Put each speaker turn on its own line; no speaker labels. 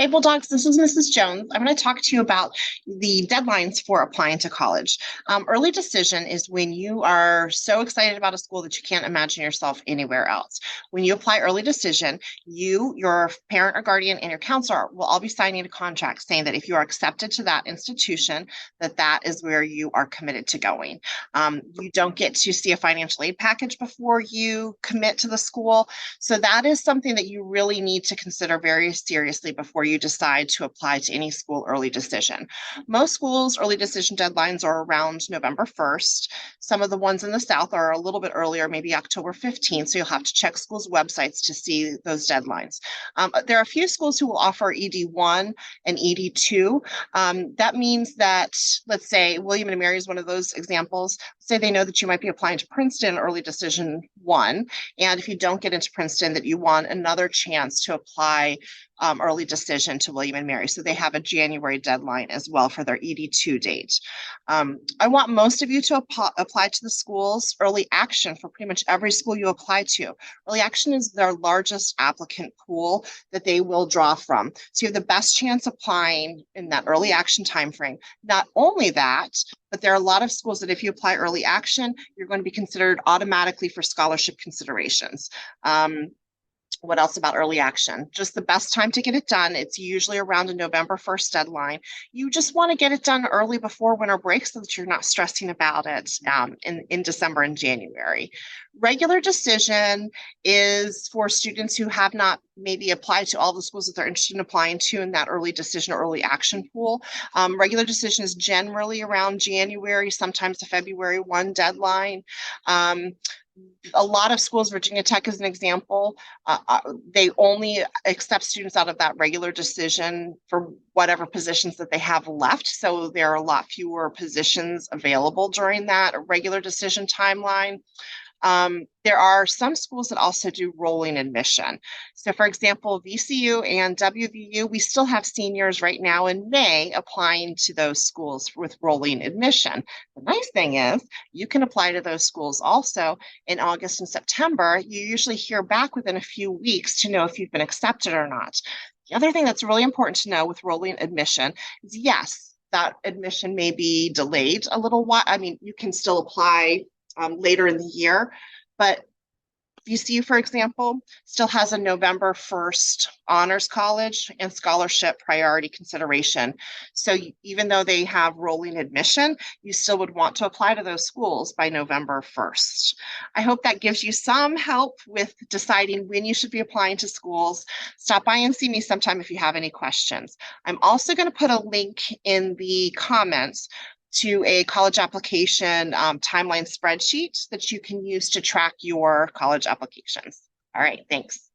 Hey, Bulldogs, this is Mrs. Jones. I'm going to talk to you about the deadlines for applying to college. Early decision is when you are so excited about a school that you can't imagine yourself anywhere else. When you apply early decision, you, your parent or guardian, and your counselor will all be signing a contract saying that if you are accepted to that institution, that is where you are committed to going. You don't get to see a financial aid package before you commit to the school. So that is something that you really need to consider very seriously before you decide to apply to any school early decision. Most schools' early decision deadlines are around November 1st. Some of the ones in the South are a little bit earlier, maybe October 15th. So you'll have to check schools' websites to see those deadlines. There are a few schools who will offer ED1 and ED2. That means that, let's say, William and Mary is one of those examples. Say they know that you might be applying to Princeton early decision 1. And if you don't get into Princeton, that you want another chance to apply early decision to William and Mary. So they have a January deadline as well for their ED2 date. I want most of you to apply to the schools early action for pretty much every school you apply to. Early action is their largest applicant pool that they will draw from. So you have the best chance applying in that early action timeframe. Not only that, but there are a lot of schools that if you apply early action, you're going to be considered automatically for scholarship considerations. What else about early action? Just the best time to get it done. It's usually around a November 1st deadline. You just want to get it done early before winter break so that you're not stressing about it in December and January. Regular decision is for students who have not maybe applied to all the schools that they're interested in applying to in that early decision or early action pool. Regular decision is generally around January, sometimes a February 1 deadline. A lot of schools, Virginia Tech is an example, they only accept students out of that regular decision for whatever positions that they have left. So there are a lot fewer positions available during that regular decision timeline. There are some schools that also do rolling admission. So for example, VCU and WVU, we still have seniors right now in May applying to those schools with rolling admission. The nice thing is you can apply to those schools also in August and September. You usually hear back within a few weeks to know if you've been accepted or not. The other thing that's really important to know with rolling admission is yes, that admission may be delayed a little while. I mean, you can still apply later in the year, but VCU, for example, still has a November 1st honors college and scholarship priority consideration. So even though they have rolling admission, you still would want to apply to those schools by November 1st. I hope that gives you some help with deciding when you should be applying to schools. Stop by and see me sometime if you have any questions. I'm also going to put a link in the comments to a college application timeline spreadsheet that you can use to track your college applications. All right, thanks.